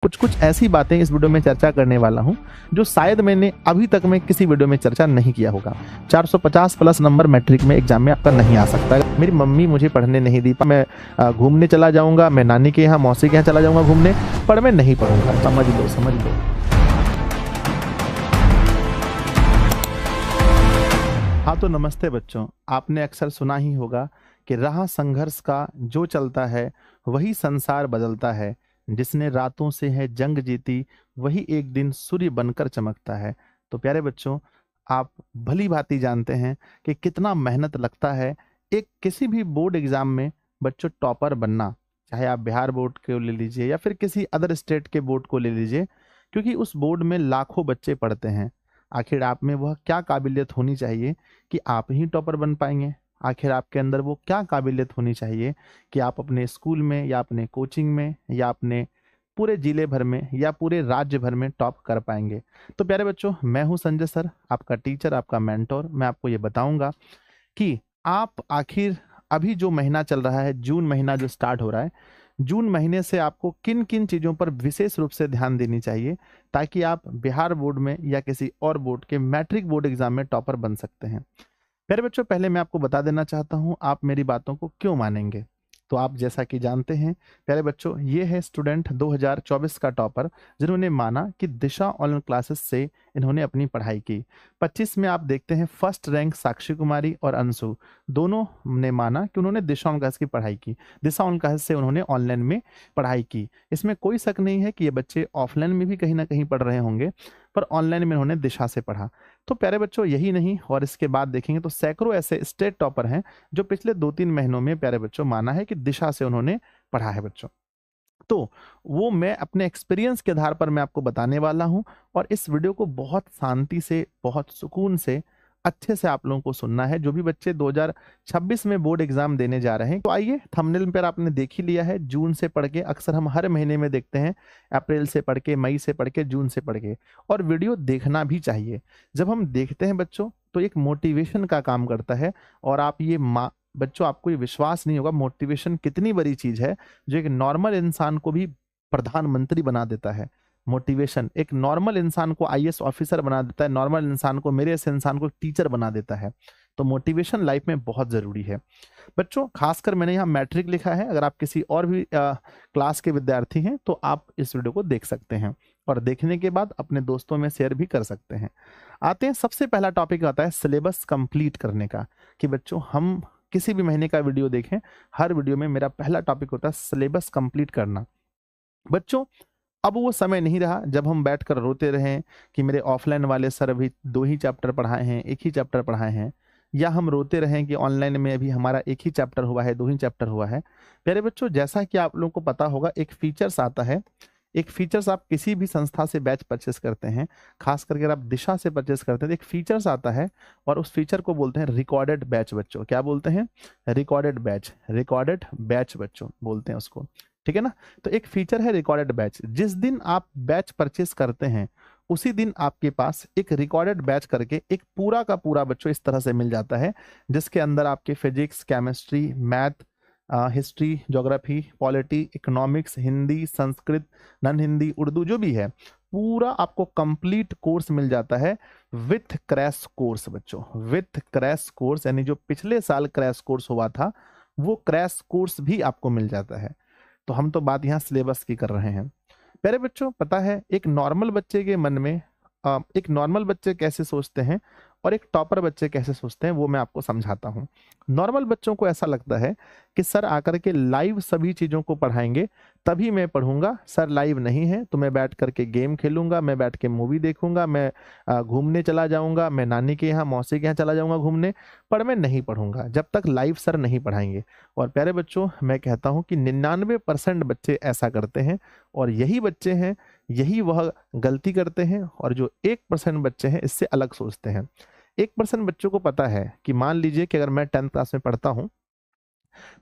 कुछ कुछ ऐसी बातें इस वीडियो में चर्चा करने वाला हूं जो शायद मैंने अभी तक में किसी वीडियो में चर्चा नहीं किया होगा। 450 प्लस नंबर मैट्रिक में एग्जाम में आपका नहीं आ सकता है। मेरी मम्मी मुझे पढ़ने नहीं दी, मैं घूमने चला जाऊंगा, मैं नानी के यहाँ मौसी के यहाँ चला जाऊंगा घूमने, पर मैं नहीं पढ़ूंगा। समझ लो समझ लो। हाँ तो नमस्ते बच्चों, आपने अक्सर सुना ही होगा कि राह संघर्ष का जो चलता है वही संसार बदलता है, जिसने रातों से है जंग जीती वही एक दिन सूर्य बनकर चमकता है। तो प्यारे बच्चों, आप भली भांति जानते हैं कि कितना मेहनत लगता है एक किसी भी बोर्ड एग्जाम में बच्चों टॉपर बनना। चाहे आप बिहार बोर्ड को ले लीजिए या फिर किसी अदर स्टेट के बोर्ड को ले लीजिए, क्योंकि उस बोर्ड में लाखों बच्चे पढ़ते हैं। आखिर आप में वह क्या काबिलियत होनी चाहिए कि आप ही टॉपर बन पाएंगे? आखिर आपके अंदर वो क्या काबिलियत होनी चाहिए कि आप अपने स्कूल में या अपने कोचिंग में या अपने पूरे जिले भर में या पूरे राज्य भर में टॉप कर पाएंगे? तो प्यारे बच्चों, मैं हूं संजय सर, आपका टीचर, आपका मेंटोर। मैं आपको ये बताऊंगा कि आप आखिर अभी जो महीना चल रहा है, जून महीना जो स्टार्ट हो रहा है, जून महीने से आपको किन किन चीज़ों पर विशेष रूप से ध्यान देनी चाहिए ताकि आप बिहार बोर्ड में या किसी और बोर्ड के मैट्रिक बोर्ड एग्जाम में टॉपर बन सकते हैं। प्यारे बच्चों, पहले मैं आपको बता देना चाहता हूं आप मेरी बातों को क्यों मानेंगे। तो आप जैसा कि जानते हैं प्यारे बच्चों, ये है स्टूडेंट 2024 का टॉपर जिन्होंने माना कि दिशा ऑनलाइन क्लासेस से इन्होंने अपनी पढ़ाई की। 25 में आप देखते हैं फर्स्ट रैंक साक्षी कुमारी और अंशु, दोनों ने माना कि उन्होंने दिशा ऑनलाइन क्लास की पढ़ाई की। दिशा ऑनलाइन क्लास से उन्होंने ऑनलाइन में पढ़ाई की। इसमें कोई शक नहीं है कि ये बच्चे ऑफलाइन में भी कहीं ना कहीं पढ़ रहे होंगे, पर ऑनलाइन में उन्होंने दिशा से पढ़ा। तो प्यारे बच्चों, यही नहीं और इसके बाद देखेंगे तो सैकड़ों ऐसे स्टेट टॉपर हैं जो पिछले 2-3 महीनों में प्यारे बच्चों माना है कि दिशा से उन्होंने पढ़ा है बच्चों। तो वो मैं अपने एक्सपीरियंस के आधार पर मैं आपको बताने वाला हूं, और इस वीडियो को बहुत शांति से, बहुत सुकून से, अच्छे से आप लोगों को सुनना है। जो भी बच्चे 2026 में बोर्ड एग्जाम देने जा रहे हैं, तो आइए, थंबनेल पर आपने देख ही लिया है, जून से पढ़ के, अक्सर हम हर महीने में देखते हैं, अप्रैल से पढ़ के, मई से पढ़ के, जून से पढ़ के, और वीडियो देखना भी चाहिए। जब हम देखते हैं बच्चों तो एक मोटिवेशन का काम करता है, और आप ये बच्चों, आपको ये विश्वास नहीं होगा मोटिवेशन कितनी बड़ी चीज है जो एक नॉर्मल इंसान को भी प्रधानमंत्री बना देता है। मोटिवेशन एक नॉर्मल इंसान को आईएएस ऑफिसर बना देता है, नॉर्मल इंसान को, मेरे ऐसे इंसान को टीचर बना देता है। तो मोटिवेशन लाइफ में बहुत जरूरी है बच्चों। खासकर मैंने यहाँ मैट्रिक लिखा है, अगर आप किसी और भी क्लास के विद्यार्थी हैं तो आप इस वीडियो को देख सकते हैं, और देखने के बाद अपने दोस्तों में शेयर भी कर सकते हैं। आते हैं, सबसे पहला टॉपिक आता है सिलेबस कंप्लीट करने का, कि बच्चों हम किसी भी महीने का वीडियो देखें, हर वीडियो में मेरा पहला टॉपिक होता है सिलेबस कंप्लीट करना। बच्चों, अब वो समय नहीं रहा जब हम बैठकर रोते रहें कि मेरे ऑफलाइन वाले सर अभी 2 ही चैप्टर पढ़ाए हैं, 1 ही चैप्टर पढ़ाए हैं, या हम रोते रहें कि ऑनलाइन में अभी हमारा 1 ही चैप्टर हुआ है, 2 ही चैप्टर हुआ है। प्यारे बच्चों, जैसा कि आप लोगों को पता होगा, एक फीचर्स आता है, एक फीचर्स आप किसी भी संस्था से बैच परचेस करते हैं, खास करके अगर आप दिशा से परचेस करते हैं तो एक फीचर्स आता है, और उस फीचर को बोलते हैं रिकॉर्डेड बैच बच्चों। क्या बोलते हैं? रिकॉर्डेड बैच, रिकॉर्डेड बैच बच्चों बोलते हैं उसको, ठीक है ना। तो एक फीचर है रिकॉर्डेड बैच। जिस दिन आप बैच परचेस करते हैं उसी दिन आपके पास एक रिकॉर्डेड बैच करके एक पूरा का पूरा बच्चों इस तरह से मिल जाता है, जिसके अंदर आपके physics, chemistry, math, history, geography, polity, economics, Hindi, Sanskrit, non Hindi, Urdu, जो भी है, पूरा आपको कंप्लीट कोर्स मिल जाता है विथ क्रैश कोर्स बच्चों। विथ क्रैश कोर्स यानी जो पिछले साल क्रैश कोर्स हुआ था वो क्रैश कोर्स भी आपको मिल जाता है। तो हम तो बात यहाँ सिलेबस की कर रहे हैं। प्यारे बच्चों, पता है एक नॉर्मल बच्चे के मन में एक नॉर्मल बच्चे कैसे सोचते हैं और एक टॉपर बच्चे कैसे सोचते हैं, वो मैं आपको समझाता हूँ। नॉर्मल बच्चों को ऐसा लगता है कि सर आकर के लाइव सभी चीज़ों को पढ़ाएंगे तभी मैं पढ़ूंगा, सर लाइव नहीं है तो मैं बैठ करके गेम खेलूंगा, मैं बैठ के मूवी देखूंगा, मैं घूमने चला जाऊंगा, मैं नानी के यहाँ, मौसी के यहाँ चला जाऊंगा घूमने, पर मैं नहीं पढ़ूंगा जब तक लाइव सर नहीं पढ़ाएंगे। और प्यारे बच्चों, मैं कहता हूँ कि 99% बच्चे ऐसा करते हैं, और यही बच्चे हैं, यही वह गलती करते हैं, और जो 1% बच्चे हैं इससे अलग सोचते हैं। 1% बच्चों को पता है कि मान लीजिए कि अगर मैं 10th क्लास में पढ़ता हूं,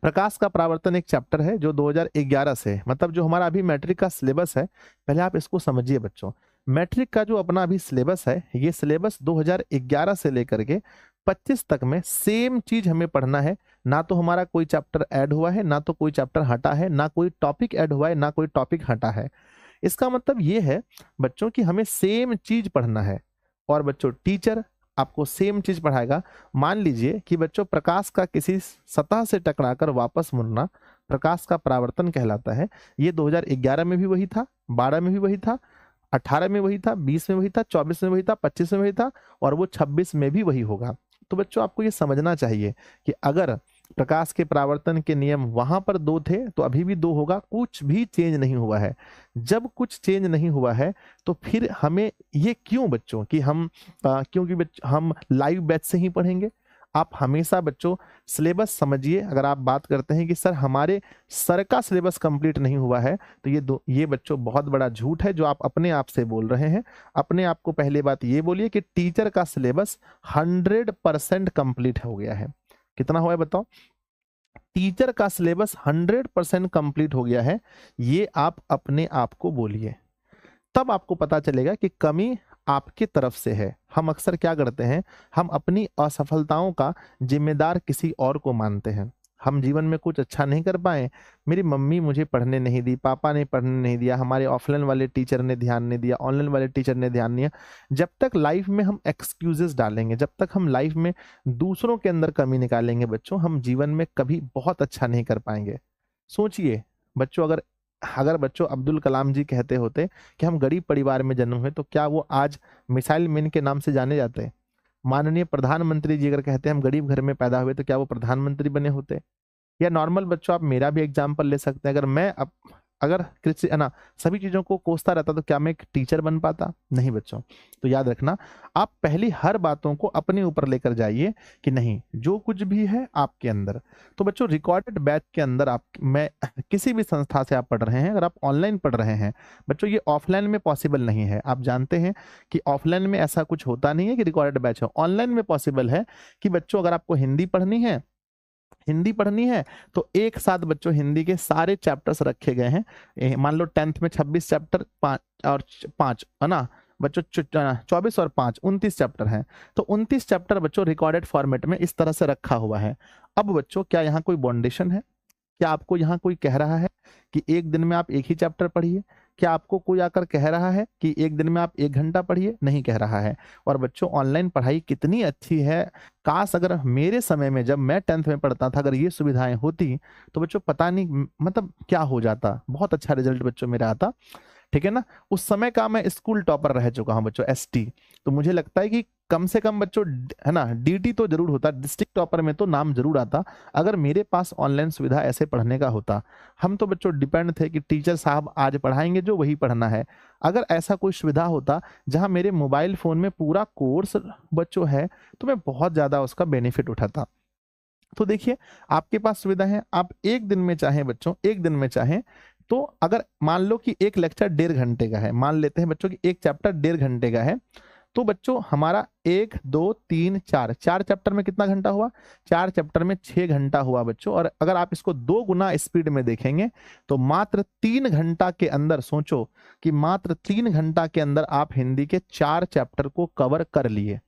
प्रकाश का परावर्तन एक चैप्टर है जो 2011 से, मतलब जो हमारा अभी मैट्रिक का सिलेबस है, पहले आप इसको समझिए बच्चों। मैट्रिक का जो अपना अभी सिलेबस है, ये सिलेबस 2011 से लेकर के 25 तक में सेम चीज हमें पढ़ना है। ना तो हमारा कोई चैप्टर ऐड हुआ है, ना तो कोई चैप्टर हटा है, ना कोई टॉपिक ऐड हुआ है, ना कोई टॉपिक हटा है। इसका मतलब ये है बच्चों कि हमें सेम चीज पढ़ना है और बच्चों टीचर आपको सेम चीज पढ़ाएगा। मान लीजिए कि बच्चों प्रकाश का किसी सतह से टकराकर वापस मुड़ना प्रकाश का परावर्तन कहलाता है। ये 2011 में भी वही था, 12 में भी वही था, 18 में वही था, 20 में वही था, 24 में वही था, 25 में वही था और वो 26 में भी वही होगा। तो बच्चों आपको ये समझना चाहिए कि अगर प्रकाश के परावर्तन के नियम वहां पर 2 थे तो अभी भी 2 होगा, कुछ भी चेंज नहीं हुआ है। जब कुछ चेंज नहीं हुआ है तो फिर हमें ये क्यों बच्चों कि क्योंकि हम लाइव बैच से ही पढ़ेंगे। आप हमेशा बच्चों सिलेबस समझिए। अगर आप बात करते हैं कि सर हमारे सर का सिलेबस कंप्लीट नहीं हुआ है तो ये बच्चों बहुत बड़ा झूठ है जो आप अपने आप से बोल रहे हैं। अपने आप को पहले बात ये बोलिए कि टीचर का सिलेबस 100% कंप्लीट हो गया है। कितना हुआ है बताओ? टीचर का सिलेबस 100% कंप्लीट हो गया है, ये आप अपने आप को बोलिए। तब आपको पता चलेगा कि कमी आपकी तरफ से है। हम अक्सर क्या करते हैं, हम अपनी असफलताओं का जिम्मेदार किसी और को मानते हैं। हम जीवन में कुछ अच्छा नहीं कर पाए, मेरी मम्मी मुझे पढ़ने नहीं दी, पापा ने पढ़ने नहीं दिया, हमारे ऑफलाइन वाले टीचर ने ध्यान नहीं दिया, ऑनलाइन वाले टीचर ने ध्यान नहीं दिया। जब तक लाइफ में हम एक्सक्यूजेस डालेंगे, जब तक हम लाइफ में दूसरों के अंदर कमी निकालेंगे बच्चों, हम जीवन में कभी बहुत अच्छा नहीं कर पाएंगे। सोचिए बच्चों, अगर अगर बच्चों अब्दुल कलाम जी कहते होते कि हम गरीब परिवार में जन्म हुए तो क्या वो आज मिसाइल मैन के नाम से जाने जाते? माननीय प्रधानमंत्री जी अगर कहते हैं हम गरीब घर में पैदा हुए तो क्या वो प्रधानमंत्री बने होते? या नॉर्मल बच्चों आप मेरा भी एग्जाम्पल ले सकते हैं, अगर मैं अगर कृषि है ना सभी चीजों को कोसता रहता तो क्या मैं एक टीचर बन पाता? नहीं बच्चों। तो याद रखना, आप पहली हर बातों को अपने ऊपर लेकर जाइए कि नहीं, जो कुछ भी है आपके अंदर। तो बच्चों रिकॉर्डेड बैच के अंदर आप मैं किसी भी संस्था से आप पढ़ रहे हैं, अगर आप ऑनलाइन पढ़ रहे हैं बच्चों, ये ऑफलाइन में पॉसिबल नहीं है। आप जानते हैं कि ऑफलाइन में ऐसा कुछ होता नहीं है कि रिकॉर्डेड बैच हो। ऑनलाइन में पॉसिबल है कि बच्चों अगर आपको हिंदी पढ़नी है तो एक साथ बच्चों हिंदी के सारे चैप्टर्स रखे गए हैं। मान लो 10th में 26 चैप्टर 5 है ना बच्चों, 24 और 5 29 चैप्टर हैं। तो 29 चैप्टर बच्चों रिकॉर्डेड फॉर्मेट में इस तरह से रखा हुआ है। अब बच्चों क्या यहाँ कोई बाउंडेशन है? क्या आपको यहाँ कोई कह रहा है कि एक दिन में आप एक ही चैप्टर पढ़िए? क्या आपको कोई आकर कह रहा है कि एक दिन में आप 1 घंटा पढ़िए? नहीं कह रहा है। और बच्चों ऑनलाइन पढ़ाई कितनी अच्छी है, काश अगर मेरे समय में जब मैं 10th में पढ़ता था अगर ये सुविधाएं होती तो बच्चों पता नहीं मतलब क्या हो जाता, बहुत अच्छा रिजल्ट बच्चों मेरा आता। ठीक है ना? उस समय का मैं स्कूल टॉपर रह चुका हूं बच्चों, एसटी। तो मुझे लगता है कि कम से कम बच्चों है ना डीटी तो जरूर होता, डिस्ट्रिक्ट टॉपर में तो नाम जरूर आता अगर मेरे पास ऑनलाइन सुविधा ऐसे पढ़ने का होता। हम तो बच्चों डिपेंड थे कि टीचर साहब आज पढ़ाएंगे जो वही पढ़ना है। अगर ऐसा कोई सुविधा होता जहां मेरे मोबाइल फोन में पूरा कोर्स बच्चों है तो मैं बहुत ज्यादा उसका बेनिफिट उठाता। तो देखिए आपके पास सुविधा है, आप एक दिन में चाहें बच्चों, एक दिन में चाहें तो अगर मान लो कि एक लेक्चर 1.5 घंटे का है, मान लेते हैं बच्चों कि एक चैप्टर 1.5 घंटे का है, तो बच्चों हमारा 1 2 3 4 चैप्टर में कितना घंटा हुआ? 4 चैप्टर में 6 घंटा हुआ बच्चों। और अगर आप इसको 2 गुना स्पीड में देखेंगे तो मात्र 3 घंटा के अंदर, सोचो कि मात्र 3 घंटा के अंदर आप हिंदी के 4 चैप्टर को कवर कर लिए।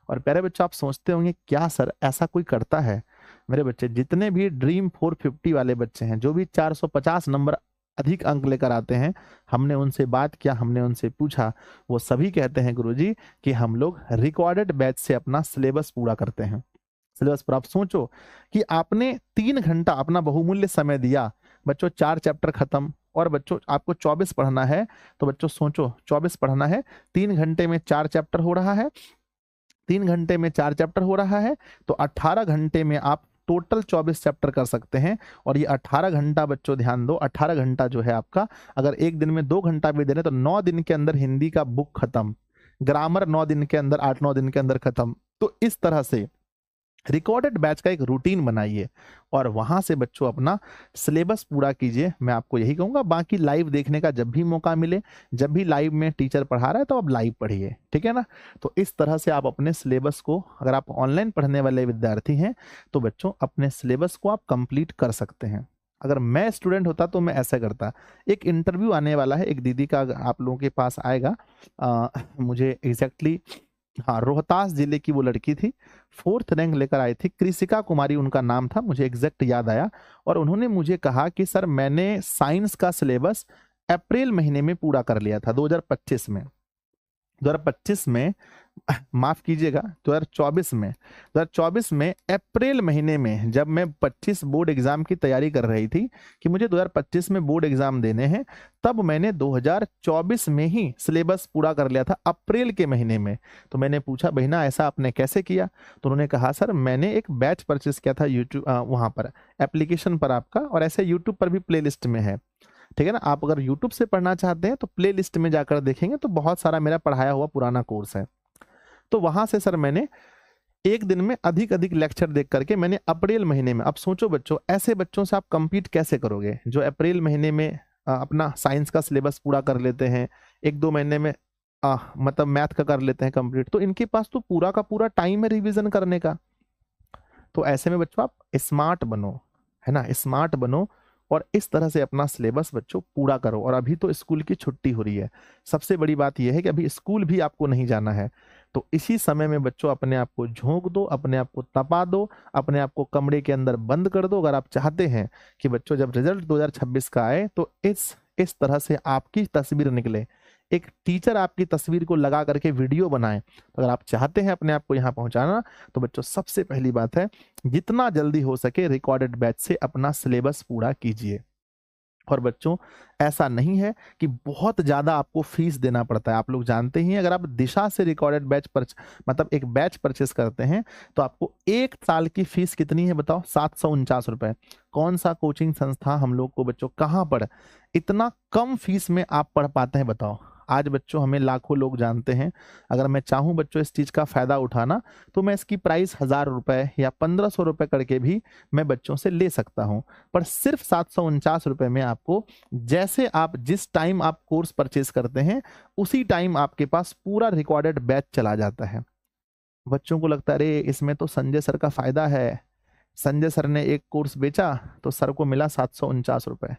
और प्यारे बच्चों आप सोचते होंगे क्या सर ऐसा कोई करता है? मेरे बच्चे जितने भी ड्रीम 450 वाले बच्चे हैं, जो भी 450 नंबर अधिक अंक लेकर आते हैं, हमने उनसे बात किया, हमने उनसे पूछा, वो सभी कहते हैं गुरुजी कि हम लोग रिकॉर्डेड बैच से अपना सिलेबस पूरा करते हैं। सिलेबस पर आप सोचो कि आपने 3 घंटा अपना बहुमूल्य समय दिया बच्चों, 4 चैप्टर खत्म, और बच्चों आपको 24 पढ़ना है। तो बच्चों सोचो 24 पढ़ना है, 3 घंटे में 4 चैप्टर हो रहा है, 3 घंटे में 4 चैप्टर हो रहा है, तो 18 घंटे में आप टोटल 24 चैप्टर कर सकते हैं। और ये 18 घंटा बच्चों ध्यान दो, 18 घंटा जो है आपका, अगर एक दिन में 2 घंटा भी दे रहे तो 9 दिन के अंदर हिंदी का बुक खत्म, ग्रामर 9 दिन के अंदर, 8-9 दिन के अंदर खत्म। तो इस तरह से रिकॉर्डेड बैच का एक रूटीन बनाइए और वहां से बच्चों अपना सिलेबस पूरा कीजिए। मैं आपको यही कहूंगा, बाकी लाइव देखने का जब भी मौका मिले, जब भी लाइव में टीचर पढ़ा रहा है तो आप लाइव पढ़िए, ठीक है ना। तो इस तरह से आप अपने सिलेबस को, अगर आप ऑनलाइन पढ़ने वाले विद्यार्थी हैं तो बच्चों अपने सिलेबस को आप कंप्लीट कर सकते हैं। अगर मैं स्टूडेंट होता तो मैं ऐसा करता। एक इंटरव्यू आने वाला है, एक दीदी का आप लोगों के पास आएगा, मुझे एग्जैक्टली हाँ रोहतास जिले की वो लड़की थी, 4th रैंक लेकर आई थी, कृषिका कुमारी उनका नाम था, मुझे एग्जैक्ट याद आया। और उन्होंने मुझे कहा कि सर मैंने साइंस का सिलेबस अप्रैल महीने में पूरा कर लिया था 2025 में। 2025 में माफ कीजिएगा 2024 में अप्रैल महीने में जब मैं 25 बोर्ड एग्जाम की तैयारी कर रही थी कि मुझे 2025 में बोर्ड एग्जाम देने हैं, तब मैंने 2024 में ही सिलेबस पूरा कर लिया था अप्रैल के महीने में। तो मैंने पूछा बहिना ऐसा आपने कैसे किया? तो उन्होंने कहा सर मैंने एक बैच परचेस किया था यूट्यूब वहां पर एप्लीकेशन पर आपका, और ऐसे यूट्यूब पर भी प्ले लिस्ट में है, ठीक है ना। आप अगर YouTube से पढ़ना चाहते हैं तो प्ले लिस्ट में जाकर देखेंगे तो बहुत सारा मेरा पढ़ाया हुआ पुराना कोर्स है। तो वहां से सर मैंने एक दिन में अधिक अधिक लेक्चर देख करके मैंने अप्रैल महीने में, अब सोचो बच्चों ऐसे बच्चों से आप compete कैसे करोगे जो अप्रैल महीने में अपना साइंस का सिलेबस पूरा कर लेते हैं, 1-2 महीने में मतलब मैथ का कर लेते हैं कंप्लीट, तो इनके पास तो पूरा का पूरा टाइम है रिवीजन करने का। तो ऐसे में बच्चों आप स्मार्ट बनो, है ना, स्मार्ट बनो और इस तरह से अपना सिलेबस बच्चों पूरा करो। और अभी तो स्कूल की छुट्टी हो रही है, सबसे बड़ी बात यह है कि अभी स्कूल भी आपको नहीं जाना है, तो इसी समय में बच्चों अपने आप को झोंक दो, अपने आप को तपा दो, अपने आप को कमरे के अंदर बंद कर दो। अगर आप चाहते हैं कि बच्चों जब रिजल्ट 2026 का आए तो इस तरह से आपकी तस्वीर निकले, एक टीचर आपकी तस्वीर को लगा करके वीडियो बनाए, तो अगर आप चाहते हैं अपने आप को यहाँ पहुंचाना तो बच्चों सबसे पहली बात है जितना जल्दी हो सके रिकॉर्डेड बैच से अपना सिलेबस पूरा कीजिए। और बच्चों ऐसा नहीं है कि बहुत ज्यादा आपको फीस देना पड़ता है, आप लोग जानते ही हैं अगर आप दिशा से रिकॉर्डेड बैच मतलब एक बैच परचेस करते हैं तो आपको 1 साल की फीस कितनी है बताओ? 749 रुपए। कौन सा कोचिंग संस्था हम लोग को बच्चों कहाँ पर इतना कम फीस में आप पढ़ पाते हैं बताओ? आज बच्चों हमें लाखों लोग जानते हैं, अगर मैं चाहूं बच्चों इस चीज का फायदा उठाना तो मैं इसकी प्राइस 1000 रुपए या 1500 रुपए करके भी मैं बच्चों से ले सकता हूं, पर सिर्फ 749 रुपए में आपको, जैसे आप जिस टाइम आप कोर्स परचेज करते हैं उसी टाइम आपके पास पूरा रिकॉर्डेड बैच चला जाता है। बच्चों को लगता है अरे इसमें तो संजय सर का फायदा है, संजय सर ने एक कोर्स बेचा तो सर को मिला 749 रुपए।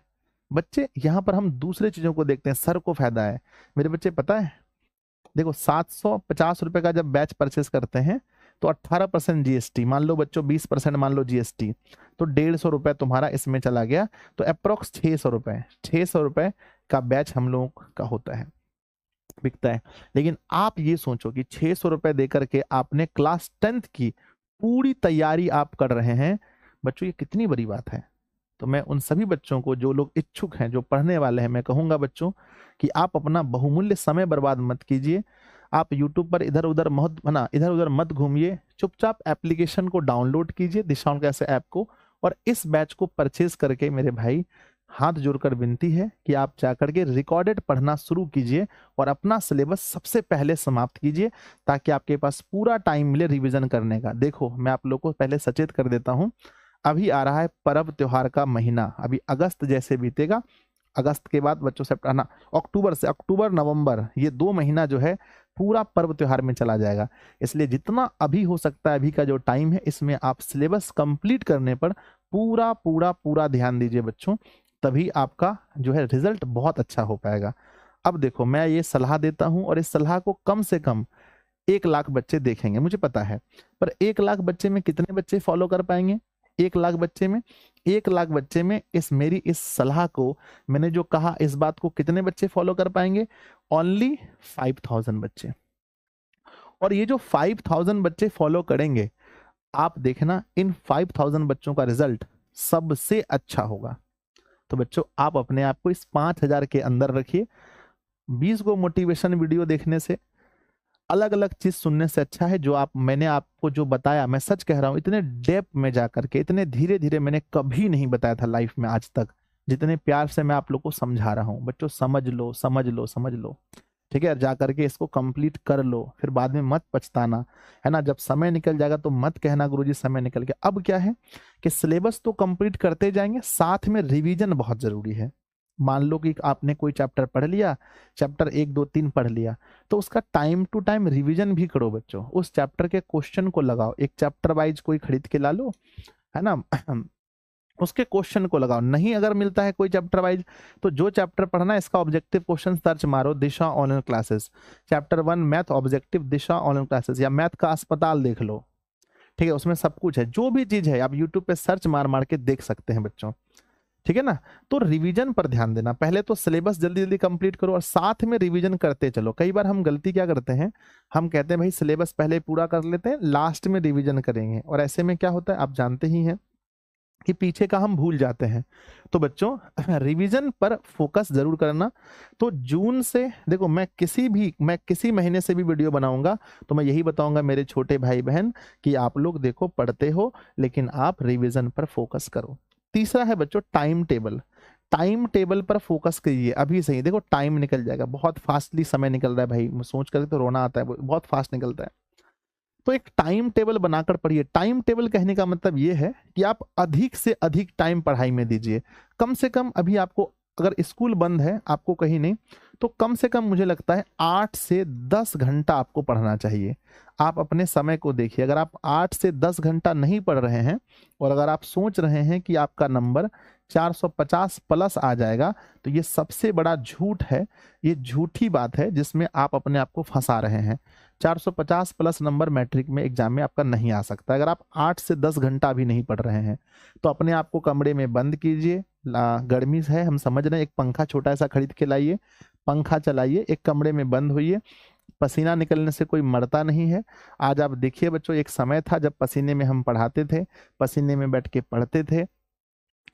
बच्चे यहाँ पर हम दूसरे चीजों को देखते हैं, सर को फायदा है। मेरे बच्चे पता है देखो 750 रुपए का जब बैच परचेस करते हैं तो 18% जीएसटी, मान लो बच्चों 20% मान लो जीएसटी, तो 150 रुपए तुम्हारा इसमें चला गया, तो अप्रोक्स 600 रुपए, 600 रुपए का बैच हम लोगों का होता है, बिकता है। लेकिन आप ये सोचो कि 600 रुपए देकर के आपने क्लास 10th की पूरी तैयारी आप कर रहे हैं बच्चों, ये कितनी बड़ी बात है। तो मैं उन सभी बच्चों को जो लोग इच्छुक हैं, जो पढ़ने वाले हैं, मैं कहूंगा बच्चों कि आप अपना बहुमूल्य समय बर्बाद मत कीजिए। आप YouTube पर इधर उधर मत घूमिए, चुपचाप एप्लीकेशन को डाउनलोड कीजिए, दिशाओं कैसे ऐप को, और इस बैच को परचेज करके मेरे भाई हाथ जोड़कर विनती है कि आप जाकर के रिकॉर्डेड पढ़ना शुरू कीजिए और अपना सिलेबस सबसे पहले समाप्त कीजिए ताकि आपके पास पूरा टाइम मिले रिवीजन करने का। देखो मैं आप लोग को पहले सचेत कर देता हूं, अभी आ रहा है पर्व त्योहार का महीना, अभी अगस्त जैसे बीतेगा, अगस्त के बाद बच्चों अक्टूबर नवंबर ये 2 महीना जो है पूरा पर्व त्योहार में चला जाएगा। इसलिए जितना अभी हो सकता है, अभी का जो टाइम है इसमें आप सिलेबस कंप्लीट करने पर पूरा पूरा पूरा ध्यान दीजिए बच्चों, तभी आपका जो है रिजल्ट बहुत अच्छा हो पाएगा। अब देखो मैं ये सलाह देता हूं और इस सलाह को कम से कम 1 लाख बच्चे देखेंगे मुझे पता है, पर 1 लाख बच्चे में कितने बच्चे फॉलो कर पाएंगे? 1 लाख बच्चे में, 1 लाख बच्चे में मेरी इस सलाह को, मैंने जो कहा इस बात को कितने बच्चे फॉलो कर पाएंगे? ओनली 5000 बच्चे। और ये जो 5000 बच्चे फॉलो करेंगे, आप देखना इन 5000 बच्चों का रिजल्ट सबसे अच्छा होगा। तो बच्चों आप अपने आप को इस 5000 के अंदर रखिए। 20 को मोटिवेशन वीडियो देखने से, अलग अलग चीज सुनने से अच्छा है जो मैंने आपको जो बताया, मैं सच कह रहा हूं इतने डेप्थ में जाकर के, इतने धीरे धीरे मैंने कभी नहीं बताया था लाइफ में आज तक, जितने प्यार से मैं आप लोग को समझा रहा हूं। बच्चों समझ लो समझ लो समझ लो, ठीक है, जा करके इसको कंप्लीट कर लो, फिर बाद में मत पछताना, है ना। जब समय निकल जाएगा तो मत कहना गुरुजी समय निकल गया। अब क्या है कि सिलेबस तो कंप्लीट करते जाएंगे, साथ में रिवीजन बहुत जरूरी है। मान लो कि आपने कोई चैप्टर पढ़ लिया, चैप्टर 1 2 3 पढ़ लिया, तो उसका टाइम टू टाइम रिवीजन भी करो बच्चों। उस चैप्टर के क्वेश्चन को लगाओ, एक चैप्टर वाइज कोई खरीद के ला लो, है ना, उसके क्वेश्चन को लगाओ। नहीं अगर मिलता है कोई चैप्टर वाइज तो जो चैप्टर पढ़ना है इसका ऑब्जेक्टिव क्वेश्चन सर्च मारो, Disha online classes, chapter 1 math objective Disha online classes, या मैथ का अस्पताल देख लो, ठीक है, उसमें सब कुछ है, जो भी चीज है आप यूट्यूब पे सर्च मार मार के देख सकते हैं बच्चों, ठीक है ना। तो रिवीजन पर ध्यान देना, पहले तो सिलेबस जल्दी जल्दी कंप्लीट करो और साथ में रिवीजन करते चलो। कई बार हम गलती क्या करते हैं, हम कहते हैं भाई सिलेबस पहले पूरा कर लेते हैं, लास्ट में रिवीजन करेंगे, और ऐसे में क्या होता है आप जानते ही हैं कि पीछे का हम भूल जाते हैं। तो बच्चों रिवीजन पर फोकस जरूर करना। तो जून से देखो, मैं किसी महीने से भी वीडियो बनाऊंगा तो मैं यही बताऊंगा मेरे छोटे भाई बहन कि आप लोग देखो पढ़ते हो लेकिन आप रिवीजन पर फोकस करो। तीसरा है बच्चों टाइम टेबल। टाइम टेबल पर फोकस कीजिए अभी से ही। देखो टाइम निकल जाएगा, बहुत फास्टली समय निकल रहा है भाई, सोच कर तो रोना आता है, बहुत फास्ट निकलता है। तो एक टाइम टेबल बनाकर पढ़िए। टाइम टेबल कहने का मतलब ये है कि आप अधिक से अधिक टाइम पढ़ाई में दीजिए। कम से कम अभी आपको, अगर स्कूल बंद है आपको कहीं नहीं, तो कम से कम मुझे लगता है 8 से 10 घंटा आपको पढ़ना चाहिए। आप अपने समय को देखिए, अगर आप 8 से 10 घंटा नहीं पढ़ रहे हैं और अगर आप सोच रहे हैं कि आपका नंबर 450 प्लस आ जाएगा, तो ये सबसे बड़ा झूठ है, ये झूठी बात है जिसमें आप अपने आप को फंसा रहे हैं। 450 प्लस नंबर मैट्रिक में एग्जाम में आपका नहीं आ सकता अगर आप 8 से 10 घंटा भी नहीं पढ़ रहे हैं। तो अपने आप को कमरे में बंद कीजिए, गर्मी है हम समझ रहे हैं, एक पंखा छोटा सा खरीद के लाइए, पंखा चलाइए, एक कमरे में बंद होइए। पसीना निकलने से कोई मरता नहीं है। आज आप देखिए बच्चों, एक समय था जब पसीने में हम पढ़ाते थे, पसीने में बैठ के पढ़ते थे,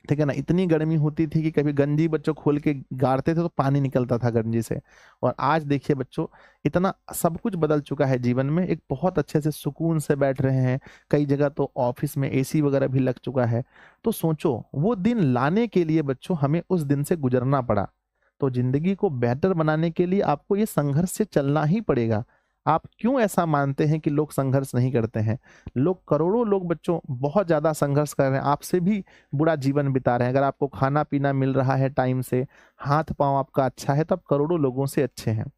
ठीक है ना। इतनी गर्मी होती थी कि कभी गंजी बच्चों खोल के गाड़ते थे तो पानी निकलता था गंजी से। और आज देखिए बच्चों, इतना सब कुछ बदल चुका है जीवन में, एक बहुत अच्छे से सुकून से बैठ रहे हैं। कई जगह तो ऑफिस में एसी वगैरह भी लग चुका है। तो सोचो वो दिन लाने के लिए बच्चों हमें उस दिन से गुजरना पड़ा। तो जिंदगी को बेहतर बनाने के लिए आपको ये संघर्ष से चलना ही पड़ेगा। आप क्यों ऐसा मानते हैं कि लोग संघर्ष नहीं करते हैं? लोग, करोड़ों लोग बच्चों बहुत ज्यादा संघर्ष कर रहे हैं, आपसे भी बुरा जीवन बिता रहे हैं। अगर आपको खाना पीना मिल रहा है टाइम से, हाथ पांव आपका अच्छा है, तो आप करोड़ों लोगों से अच्छे हैं,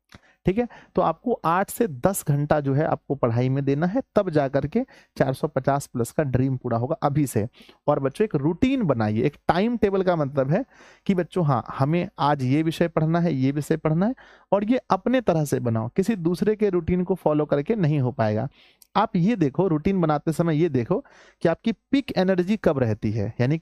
ठीक है। तो आपको 8 से 10 घंटा जो है आपको पढ़ाई में देना है, तब जाकर के 450 प्लस का ड्रीम पूरा होगा अभी से। और बच्चों एक रूटीन बनाइए। एक टाइम टेबल का मतलब है कि बच्चों हाँ, हमें आज ये विषय पढ़ना है, ये विषय पढ़ना है, और ये अपने तरह से बनाओ, किसी दूसरे के रूटीन को फॉलो करके नहीं हो पाएगा। आप ये देखो, रूटीन बनाते समय ये देखो कि आपकी पीक एनर्जी कब रहती है। यानी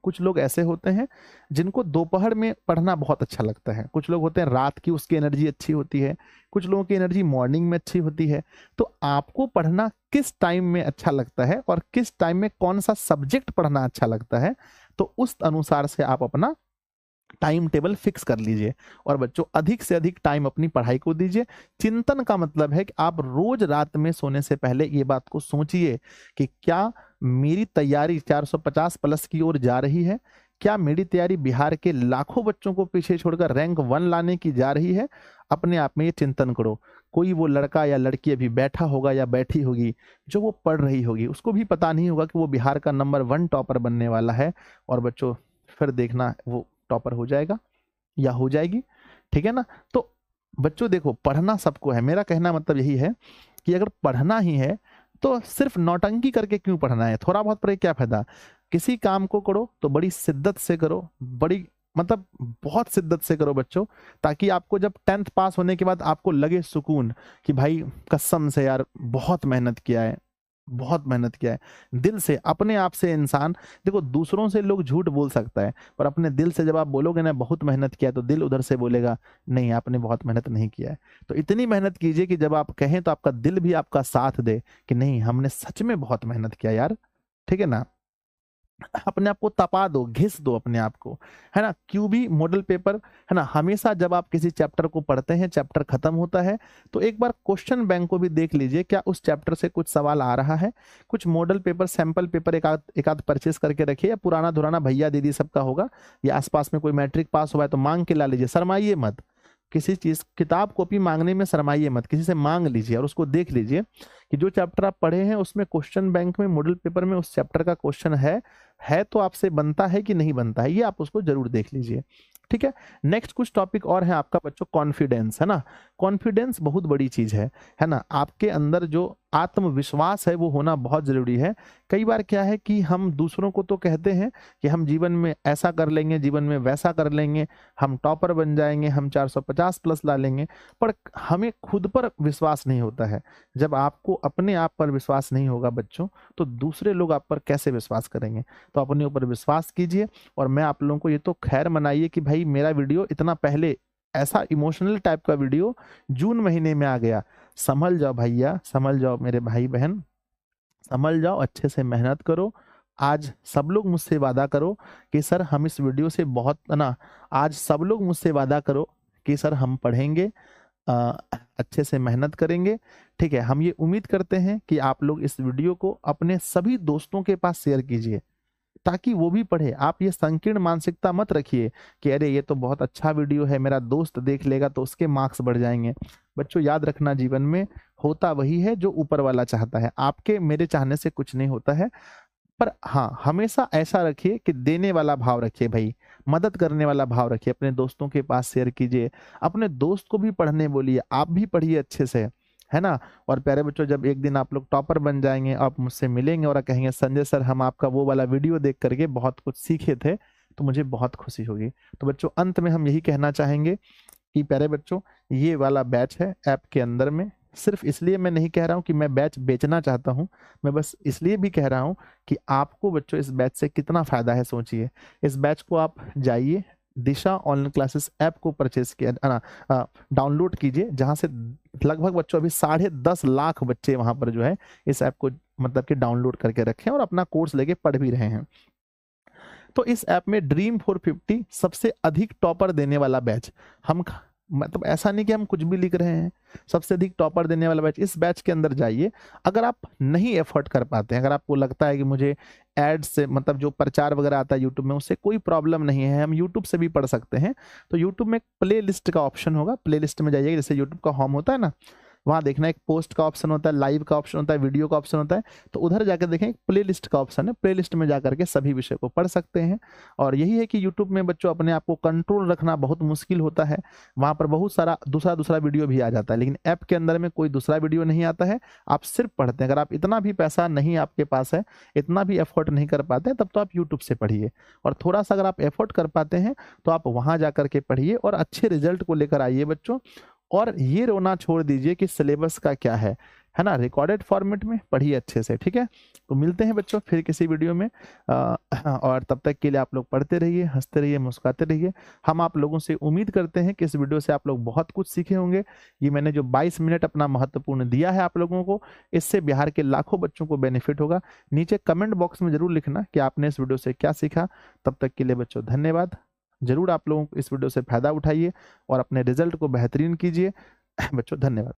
कुछ लोग ऐसे होते हैं जिनको दोपहर में पढ़ना बहुत अच्छा लगता है, कुछ लोग होते हैं रात की उसकी एनर्जी अच्छी होती है, कुछ लोगों की एनर्जी मॉर्निंग में अच्छी होती है। तो आपको पढ़ना किस टाइम में अच्छा लगता है और किस टाइम में कौन सा सब्जेक्ट पढ़ना अच्छा लगता है, तो उस अनुसार से आप अपना टाइम टेबल फिक्स कर लीजिए। और बच्चों अधिक से अधिक टाइम अपनी पढ़ाई को दीजिए। चिंतन का मतलब है कि आप रोज रात में सोने से पहले ये बात को सोचिए कि क्या मेरी तैयारी 450 प्लस की ओर जा रही है, क्या मेरी तैयारी बिहार के लाखों बच्चों को पीछे छोड़कर रैंक 1 लाने की जा रही है। अपने आप में ये चिंतन करो। कोई वो लड़का या लड़की अभी बैठा होगा या बैठी होगी जो वो पढ़ रही होगी, उसको भी पता नहीं होगा कि वो बिहार का नंबर 1 टॉपर बनने वाला है। और बच्चों फिर देखना वो टॉपर हो जाएगा या हो जाएगी, ठीक है ना। तो बच्चों देखो, पढ़ना सबको है। मेरा कहना मतलब यही है कि अगर पढ़ना ही है तो सिर्फ नौटंकी करके क्यों पढ़ना है, थोड़ा बहुत पढ़े क्या फायदा। किसी काम को करो तो बड़ी शिद्दत से करो, बड़ी मतलब बहुत शिद्दत से करो बच्चों, ताकि आपको जब 10th पास होने के बाद आपको लगे सुकून कि भाई कसम से यार बहुत मेहनत किया है, बहुत मेहनत किया है। दिल से, अपने आप से इंसान, देखो दूसरों से लोग झूठ बोल सकता है, पर अपने दिल से जब आप बोलोगे ना बहुत मेहनत किया, तो दिल उधर से बोलेगा नहीं आपने बहुत मेहनत नहीं किया है। तो इतनी मेहनत कीजिए कि जब आप कहें तो आपका दिल भी आपका साथ दे कि नहीं हमने सच में बहुत मेहनत किया यार, ठीक है ना। अपने आप को तपा दो, घिस दो अपने आप को, है ना। क्यूबी मॉडल पेपर, है ना, हमेशा जब आप किसी चैप्टर को पढ़ते हैं, चैप्टर खत्म होता है, तो एक बार क्वेश्चन बैंक को भी देख लीजिए, क्या उस चैप्टर से कुछ सवाल आ रहा है। कुछ मॉडल पेपर, सैंपल पेपर एक आध परचेस करके रखिए, या पुराना धुराना भैया दीदी सबका होगा, या आसपास में कोई मैट्रिक पास हुआ है तो मांग के ला लीजिए, शर्माइए मत। किसी चीज, किताब कॉपी मांगने में शर्माइए मत, किसी से मांग लीजिए और उसको देख लीजिए कि जो चैप्टर आप पढ़े हैं उसमें क्वेश्चन बैंक में, मॉडल पेपर में उस चैप्टर का क्वेश्चन है तो आपसे बनता है कि नहीं बनता है, ये आप उसको जरूर देख लीजिए, ठीक है। नेक्स्ट कुछ टॉपिक और है आपका बच्चों, कॉन्फिडेंस, है ना। कॉन्फिडेंस बहुत बड़ी चीज है ना। आपके अंदर जो आत्मविश्वास है वो होना बहुत ज़रूरी है। कई बार क्या है कि हम दूसरों को तो कहते हैं कि हम जीवन में ऐसा कर लेंगे, जीवन में वैसा कर लेंगे, हम टॉपर बन जाएँगे, हम 450 प्लस ला लेंगे, पर हमें खुद पर विश्वास नहीं होता है। जब आपको अपने आप पर विश्वास नहीं होगा बच्चों, तो दूसरे लोग आप पर कैसे विश्वास करेंगे? तो अपने ऊपर विश्वास कीजिए और मैं आप लोगों को ये तो ख़ैर मनाइए कि भाई मेरा वीडियो इतना पहले ऐसा इमोशनल टाइप का वीडियो जून महीने में आ गया। संभल जाओ भैया, संभल जाओ मेरे भाई-बहन, संभल जाओ, अच्छे से मेहनत करो। आज सब लोग मुझसे वादा करो कि सर हम इस वीडियो से बहुत ना आज सब लोग मुझसे वादा करो कि सर हम पढ़ेंगे, अ, अच्छे से मेहनत करेंगे, ठीक है? हम ये उम्मीद करते हैं कि आप लोग इस वीडियो को अपने सभी दोस्तों के पास शेयर कीजिए, ताकि वो भी पढ़े। आप ये संकीर्ण मानसिकता मत रखिए कि अरे ये तो बहुत अच्छा वीडियो है, मेरा दोस्त देख लेगा तो उसके मार्क्स बढ़ जाएँगे। बच्चों याद रखना, जीवन में होता वही है जो ऊपर वाला चाहता है। आपके मेरे चाहने से कुछ नहीं होता है। पर हाँ, हमेशा ऐसा रखिए कि देने वाला भाव रखिए भई, मदद करने वाला भाव रखिए, अपने दोस्तों के पास शेयर कीजिए, अपने दोस्त को भी पढ़ने बोलिए, आप भी पढ़िए अच्छे से, है ना? और प्यारे बच्चों, जब एक दिन आप लोग टॉपर बन जाएँगे, आप मुझसे मिलेंगे और कहेंगे संजय सर हम आपका वो वाला वीडियो देख कर के बहुत कुछ सीखे थे, तो मुझे बहुत खुशी होगी। तो बच्चों अंत में हम यही कहना चाहेंगे कि प्यारे बच्चों, ये वाला बैच है ऐप के अंदर में, सिर्फ़ इसलिए मैं नहीं कह रहा हूँ कि मैं बैच बेचना चाहता हूँ, मैं बस इसलिए भी कह रहा हूँ कि आपको बच्चों इस बैच से कितना फ़ायदा है सोचिए। इस बैच को आप जाइए, दिशा ऑनलाइन क्लासेस ऐप को परचेज़ किया डाउनलोड कीजिए, जहाँ से लगभग बच्चों अभी 10.5 लाख बच्चे वहाँ पर जो है इस ऐप को मतलब कि डाउनलोड करके रखे हैं और अपना कोर्स लेके पढ़ भी रहे हैं। तो इस ऐप में ड्रीम 450 सबसे अधिक टॉपर देने वाला बैच, हम मतलब ऐसा नहीं कि हम कुछ भी लिख रहे हैं, सबसे अधिक टॉपर देने वाला बैच, इस बैच के अंदर जाइए। अगर आप नहीं एफर्ट कर पाते हैं, अगर आपको लगता है कि मुझे एड्स से मतलब जो प्रचार वगैरह आता है यूट्यूब में उससे कोई प्रॉब्लम नहीं है, हम यूट्यूब से भी पढ़ सकते हैं, तो यूट्यूब में एक प्ले लिस्ट का ऑप्शन होगा, प्ले लिस्ट में जाइएगा, जैसे यूट्यूब का होम होता है ना, वहाँ देखना एक पोस्ट का ऑप्शन होता है, लाइव का ऑप्शन होता है, वीडियो का ऑप्शन होता है, तो उधर जाकर देखें एक प्लेलिस्ट का ऑप्शन है, प्लेलिस्ट में जाकर के सभी विषय को पढ़ सकते हैं। और यही है कि यूट्यूब में बच्चों अपने आप को कंट्रोल रखना बहुत मुश्किल होता है, वहाँ पर बहुत सारा दूसरा वीडियो भी आ जाता है, लेकिन ऐप के अंदर में कोई दूसरा वीडियो नहीं आता है, आप सिर्फ पढ़ते हैं। अगर आप इतना भी पैसा नहीं आपके पास है, इतना भी एफर्ट नहीं कर पाते हैं, तब तो आप यूट्यूब से पढ़िए, और थोड़ा सा अगर आप एफर्ट कर पाते हैं तो आप वहाँ जाकर के पढ़िए और अच्छे रिजल्ट को लेकर आइए बच्चों। और ये रोना छोड़ दीजिए कि सिलेबस का क्या है ना? रिकॉर्डेड फॉर्मेट में पढ़िए अच्छे से, ठीक है? तो मिलते हैं बच्चों फिर किसी वीडियो में, और तब तक के लिए आप लोग पढ़ते रहिए, हँसते रहिए, मुस्कुराते रहिए। हम आप लोगों से उम्मीद करते हैं कि इस वीडियो से आप लोग बहुत कुछ सीखे होंगे। ये मैंने जो 22 मिनट अपना महत्वपूर्ण दिया है आप लोगों को, इससे बिहार के लाखों बच्चों को बेनिफिट होगा। नीचे कमेंट बॉक्स में ज़रूर लिखना कि आपने इस वीडियो से क्या सीखा। तब तक के लिए बच्चों धन्यवाद। ज़रूर आप लोगों को इस वीडियो से फ़ायदा उठाइए और अपने रिज़ल्ट को बेहतरीन कीजिए। बच्चों धन्यवाद।